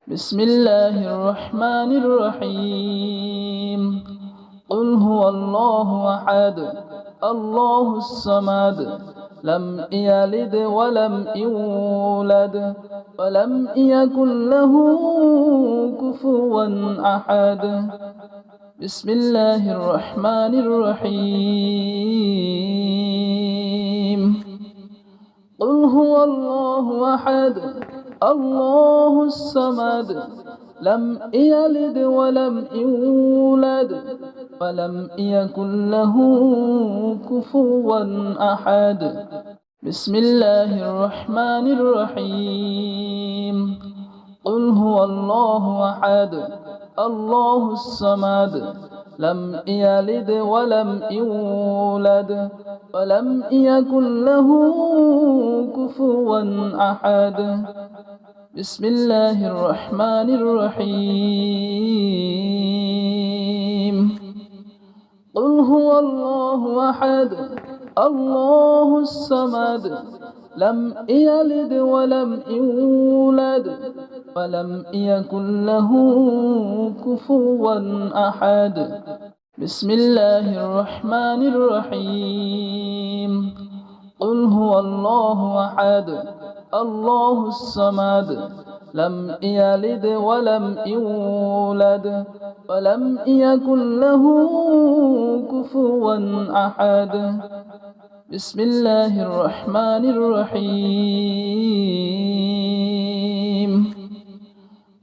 بسم الله الرحمن الرحيم قل هو الله أحد الله الصمد لم يلد ولم يولد ولم يكن له كفوا أحد بسم الله الرحمن الرحيم قل هو الله أحد الله الصمد لم يلد ولم يولد ولم يكن له كفوا أحد بسم الله الرحمن الرحيم قل هو الله أحد الله الصمد لم يلد ولم يولد ولم يكن له كفوا أحد بسم الله الرحمن الرحيم قل هو الله أحد الله الصمد لم يلد ولم يولد ولم يكن له كفوا أحد بسم الله الرحمن الرحيم قل هو الله أحد الله الصمد لم يلد ولم يولد ولم يكن له كفوا أحد بسم الله الرحمن الرحيم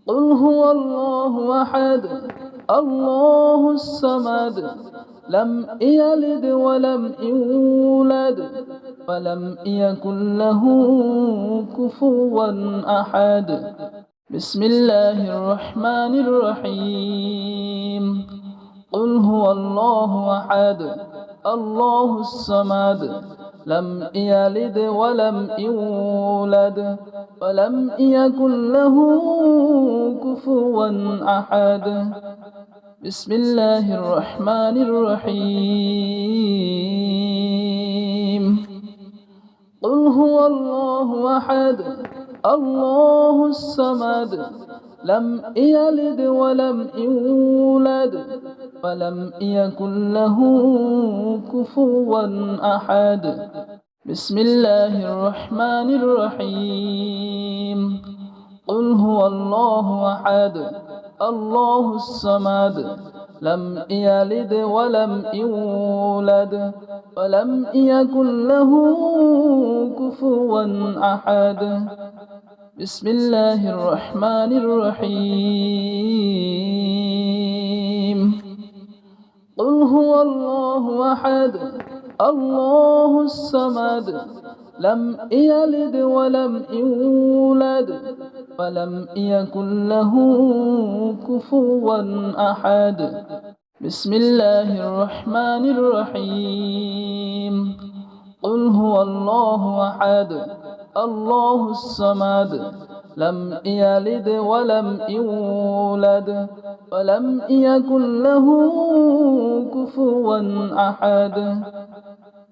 قل هو الله أحد الله الصمد لم يلد ولم يولد ولم يكن له كفوا أحد بسم الله الرحمن الرحيم قل هو الله أحد الله الصمد لم يلد ولم يولد ولم يكن له كفوا أحد بسم الله الرحمن الرحيم قل هو الله أحد الله الصمد لم يلد ولم يولد ولم يكن له كفوا أحد بسم الله الرحمن الرحيم قل هو الله أحد الله الصمد لم يلد ولم يولد ولم يكن له كفوا أحد بسم الله الرحمن الرحيم قل هو الله أحد الله الصمد لم يلد ولم يولد ولم يكن له كفوا أحد بسم الله الرحمن الرحيم قل هو الله أحد الله الصمد لم يلد ولم يولد ولم يكن له كفوا أحد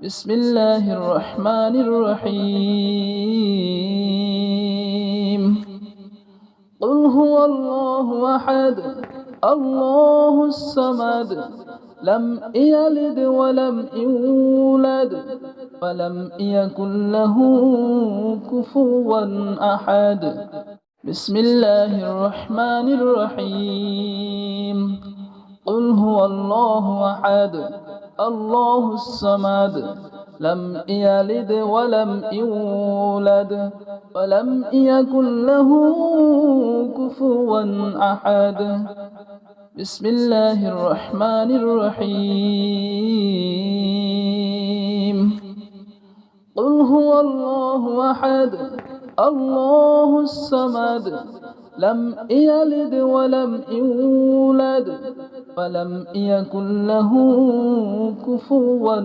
بسم الله الرحمن الرحيم قل هو الله أحد الله الصمد لم يلد ولم يولد ولم يكن له كفوا أحد بسم الله الرحمن الرحيم قل هو الله أحد الله الصمد لم يلد ولم يولد ولم يكن له كفوا أحد بسم الله الرحمن الرحيم قل هو الله أحد الله الصمد لم يلد ولم يولد ولم يكن له كفوا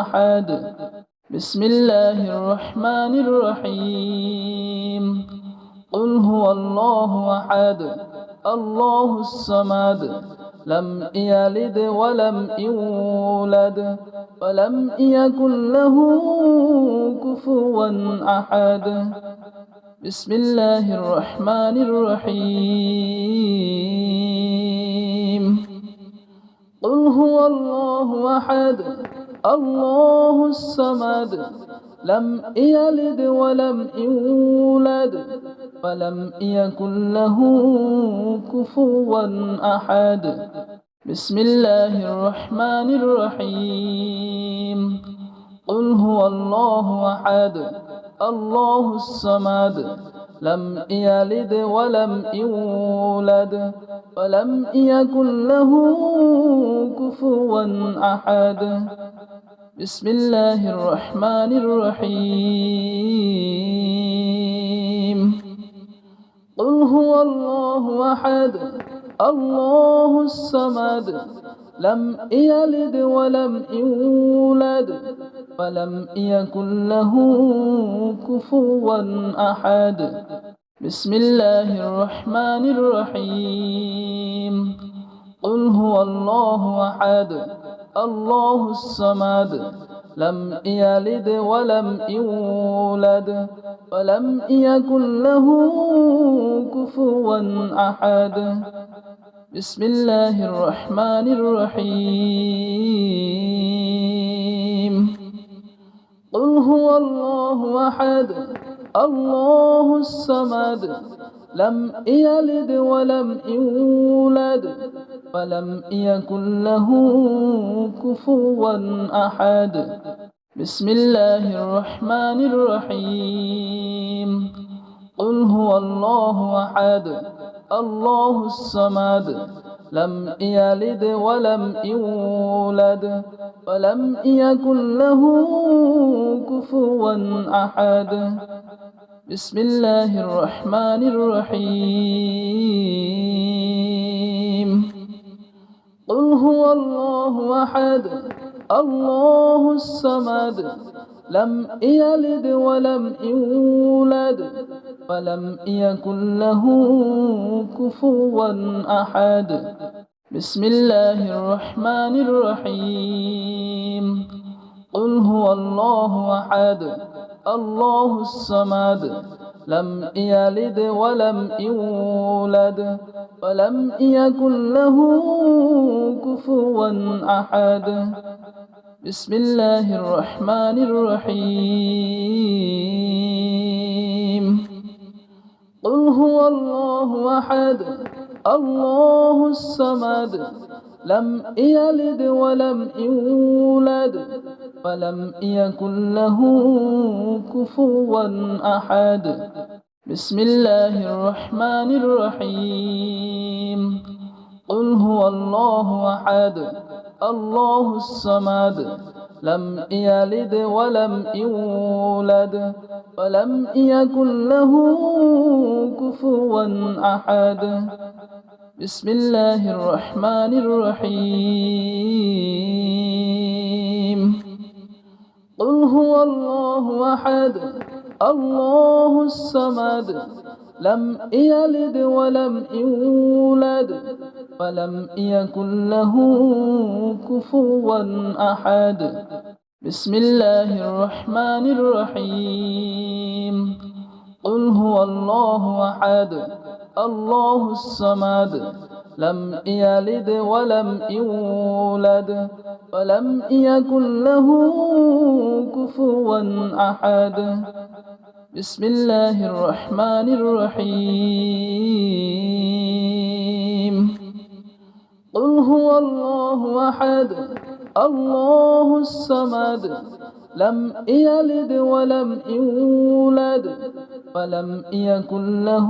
أحد بسم الله الرحمن الرحيم قل هو الله أحد الله الصمد لم يلد ولم يولد ولم يكن له كفوا أحد بسم الله الرحمن الرحيم قل هو الله أحد الله الصمد لم يلد ولم يولد ولم يكن له كفوا أحد بسم الله الرحمن الرحيم قل هو الله أحد الله الصمد لم يلد ولم يولد ولم يكن له كفوا أحد بسم الله الرحمن الرحيم قل هو الله أحد الله الصمد لم يلد ولم يولد ولم يكن له كفوا أحد بسم الله الرحمن الرحيم قل هو الله أحد الله الصمد لم يلد ولم يولد ولم يكن له كفوا أحد بسم الله الرحمن الرحيم قل هو الله أحد الله الصمد لم يلد ولم يولد ولم يكن له كفوا أحد بسم الله الرحمن الرحيم قل هو الله أحد الله الصمد لم يلد ولم يولد ولم يكن له كفوا أحد بسم الله الرحمن الرحيم قل هو الله أحد الله الصمد لم يلد ولم يولد ولم يكن له كفوا أحد بسم الله الرحمن الرحيم قل هو الله أحد الله الصمد لم يلد ولم يولد ولم يكن له كفوا أحد بسم الله الرحمن الرحيم قل هو الله أحد الله الصمد لم يلد ولم يولد ولم يكن له كفوا أحد بسم الله الرحمن الرحيم قل هو الله أحد الله الصمد لم يلد ولم يولد ولم يكن له كفوا أحد بسم الله الرحمن الرحيم قل هو الله أحد الله الصمد لم يلد ولم يولد ولم يكن له كفوا أحد بسم الله الرحمن الرحيم قل هو الله أحد الله الصمد لم يلد ولم يولد ولم يكن له كفوا أحد بسم الله الرحمن الرحيم قل هو الله أحد الله الصمد لم يلد ولم يولد ولم يكن له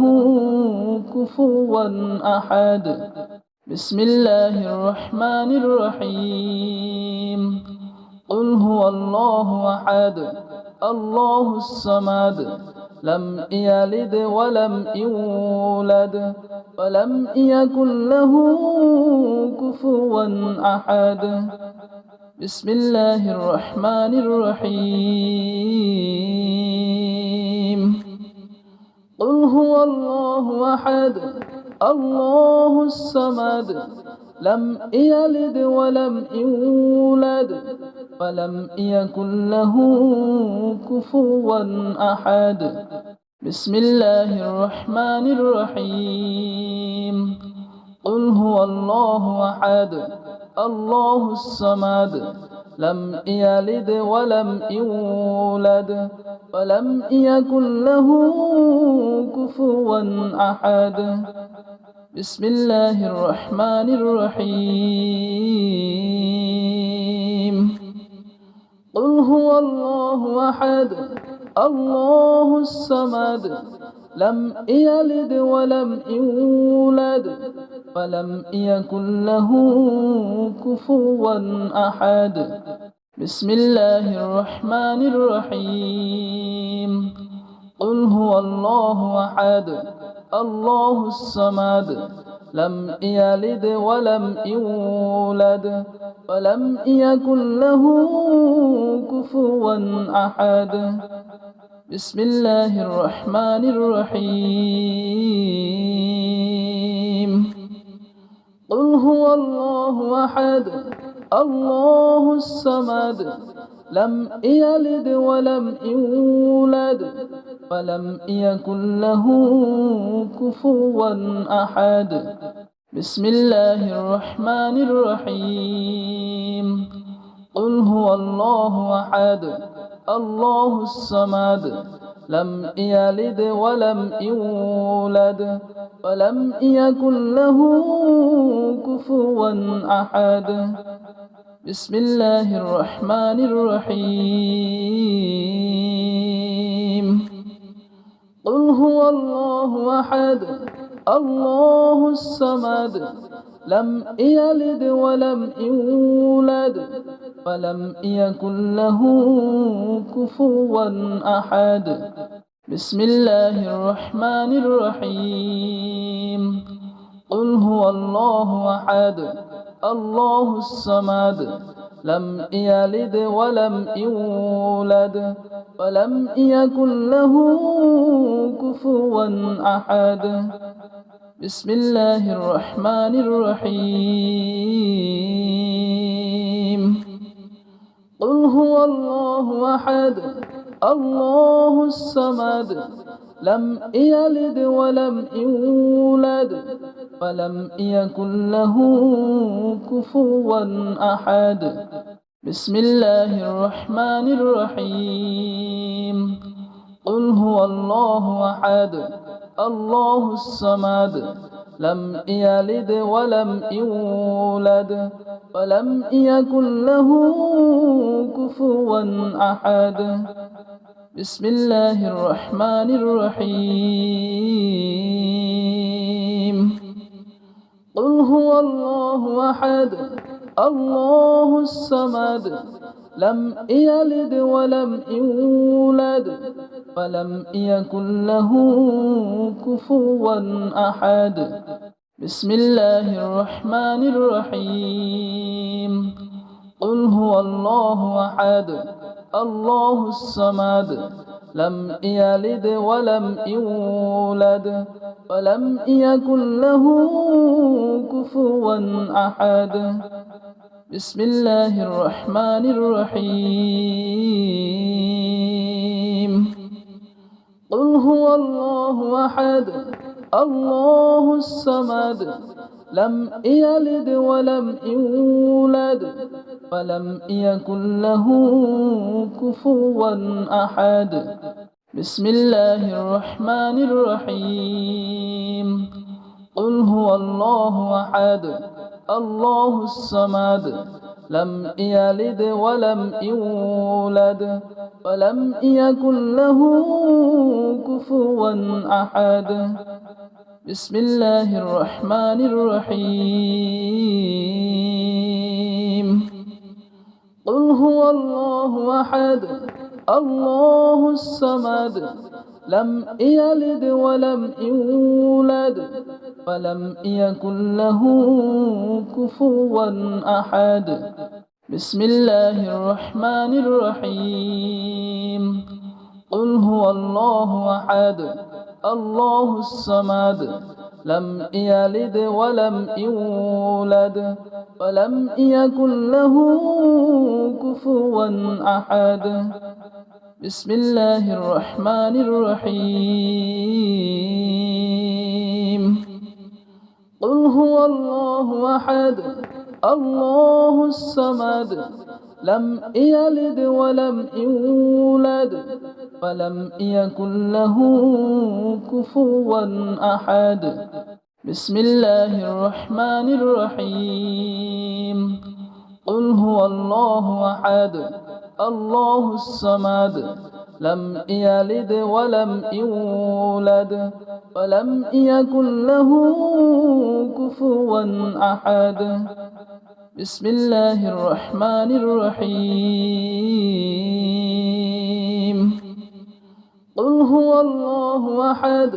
كفوا أحد بسم الله الرحمن الرحيم قل هو الله أحد الله الصمد لم يلد ولم يولد ولم يكن له كفوا أحد بسم الله الرحمن الرحيم قل هو الله أحد الله الصمد لم يلد ولم يولد ولم يكن له كفوا أحد بسم الله الرحمن الرحيم قل هو الله أحد الله الصمد لم يلد ولم يولد ولم يكن له كفوا أحد بسم الله الرحمن الرحيم قل هو الله أحد الله الصمد لم يلد ولم يولد ولم يكن له كفوا أحد بسم الله الرحمن الرحيم قل هو الله أحد الله الصمد لم يلد ولم يولد ولم يكن له كفوا أحد بسم الله الرحمن الرحيم قل هو الله أحد الله الصمد لم يلد ولم يولد ولم يكن له كفوا أحد بسم الله الرحمن الرحيم قل هو الله أحد الله الصمد لم يلد ولم يولد ولم يكن له كفوا أحد بسم الله الرحمن الرحيم قل هو الله أحد الله الصمد لم يلد ولم يولد ولم يكن له كفوا أحد بسم الله الرحمن الرحيم قل هو الله أحد الله الصمد لم يلد ولم يولد ولم يكن له كفوا أحد بسم الله الرحمن الرحيم قل هو الله أحد الله الصمد لم يلد ولم يولد ولم يكن له كفوا أحد بسم الله الرحمن الرحيم قل هو الله أحد الله الصمد لم يلد ولم يولد ولم يكن له كفوا أحد بسم الله الرحمن الرحيم قل هو الله أحد الله الصمد لم يلد ولم يولد ولم يكن له كفوا أحد بسم الله الرحمن الرحيم قل هو الله أحد الله الصمد لم يلد ولم يولد ولم يكن له كفوا أحد بسم الله الرحمن الرحيم قل هو الله أحد الله الصمد لم يلد ولم يولد ولم يكن له كفوا أحد بسم الله الرحمن الرحيم قل هو الله أحد الله الصمد لم يلد ولم يولد ولم يكن له كفوا أحد بسم الله الرحمن الرحيم قل هو الله أحد الله الصمد لم يلد ولم يولد ولم يكن له كفوا أحد بسم الله الرحمن الرحيم قل هو الله أحد الله الصمد لم يلد ولم يولد ولم يكن له كفوا أحد بسم الله الرحمن الرحيم قل هو الله أحد الله الصمد لم يلد ولم يولد ولم يكن له كفوا أحد بسم الله الرحمن الرحيم قل هو الله أحد الله الصمد لم يلد ولم يولد ولم يكن له كفوا أحد بسم الله الرحمن الرحيم قل هو الله أحد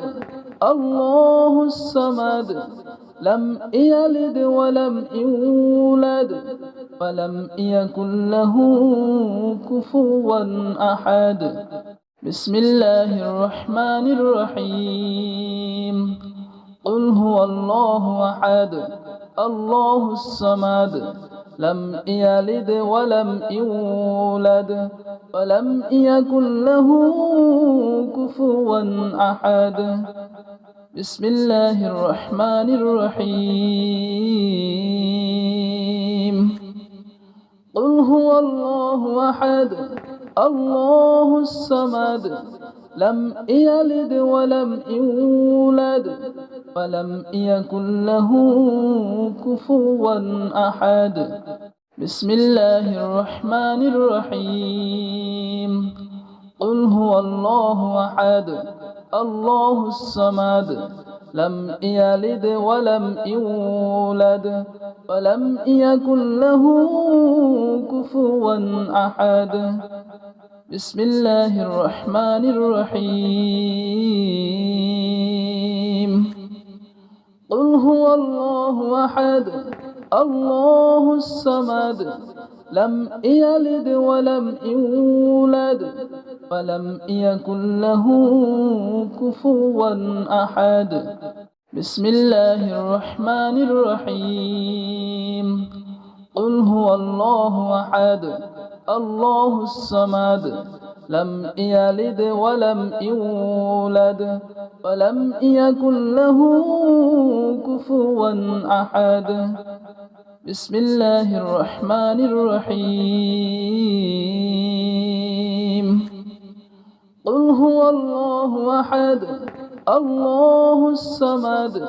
الله الصمد لم يلد ولم يولد ولم يكن له كفوا أحد بسم الله الرحمن الرحيم قل هو الله أحد الله الصمد لم يلد ولم يولد ولم يكن له كفوا أحد بسم الله الرحمن الرحيم قل هو الله أحد الله الصمد لم يلد ولم يولد ولم يكن له كفوا أحد بسم الله الرحمن الرحيم قل هو الله أحد الله الصمد لم يلد ولم يولد ولم يكن له كفوا أحد بسم الله الرحمن الرحيم قل هو الله أحد الله الصمد لم يلد ولم يولد ولم يكن له كفوا أحد بسم الله الرحمن الرحيم قل هو الله أحد الله الصمد لم يلد ولم يولد ولم يكن له كفوا أحد بسم الله الرحمن الرحيم قل هو الله أحد الله الصمد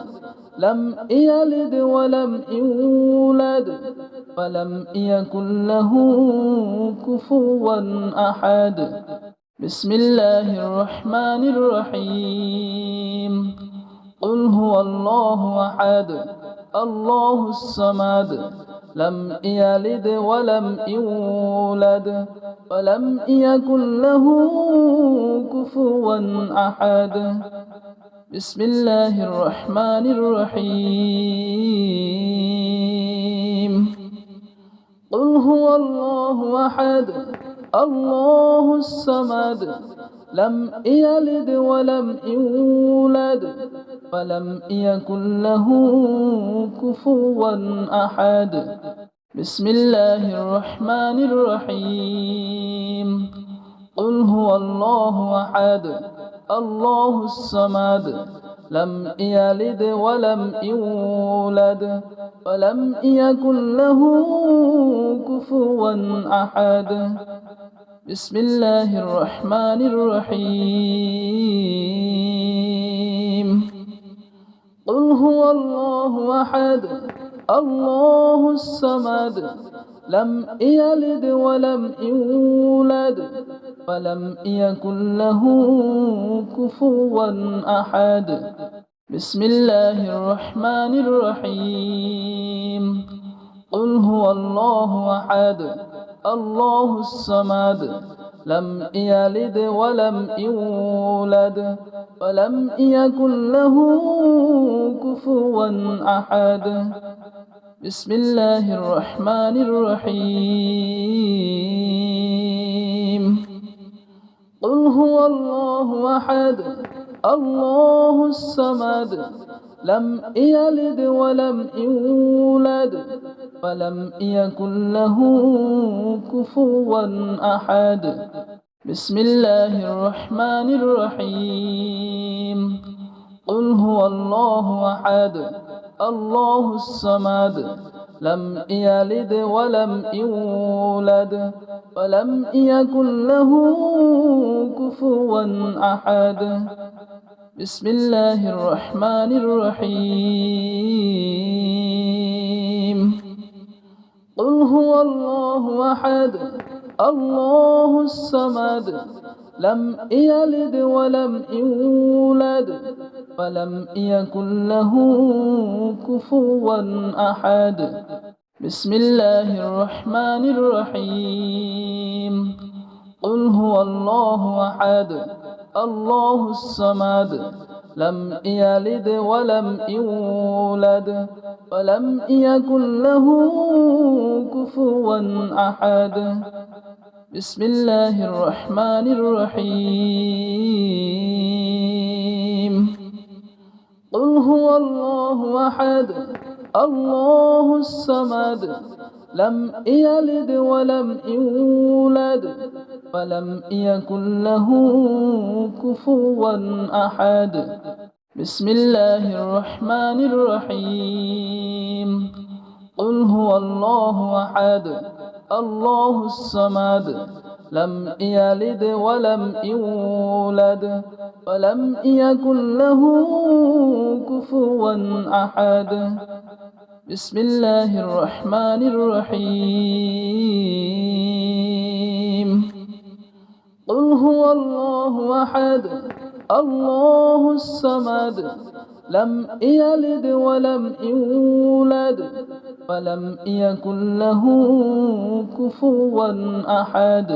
لم يلد ولم يولد ولم يكن له كفوا أحد بسم الله الرحمن الرحيم قل هو الله أحد الله الصمد لم يلد ولم يولد ولم يكن له كفوا أحد بسم الله الرحمن الرحيم قل هو الله أحد الله الصمد لم يلد ولم يولد ولم يكن له كفوا أحد بسم الله الرحمن الرحيم قل هو الله أحد الله الصمد لم يلد ولم يولد ولم يكن له كفوا أحد بسم الله الرحمن الرحيم قل هو الله أحد الله الصمد لم يلد ولم يولد ولم يكن له كفوا أحد بسم الله الرحمن الرحيم قل هو الله أحد الله الصمد لم يلد ولم يولد ولم يكن له كفوا أحد بسم الله الرحمن الرحيم قل هو الله أحد الله الصمد لم يلد ولم يولد ولم يكن له كفوا أحد بسم الله الرحمن الرحيم قل هو الله أحد الله الصمد لم يلد ولم يولد ولم يكن له كفوا أحد بسم الله الرحمن الرحيم قل هو الله أحد الله الصمد لم يلد ولم يولد ولم يكن له كفوا أحد بسم الله الرحمن الرحيم قل هو الله أحد الله الصمد لم يلد ولم يولد ولم يكن له كفوا أحد بسم الله الرحمن الرحيم قل هو الله أحد الله الصمد لم يلد ولم يولد ولم يكن له كفوا أحد بسم الله الرحمن الرحيم قل هو الله أحد الله الصمد لم يلد ولم يولد ولم يكن له كفوا أحد بسم الله الرحمن الرحيم قل هو الله أحد الله الصمد لم يلد ولم يولد ولم يكن له كفوا أحد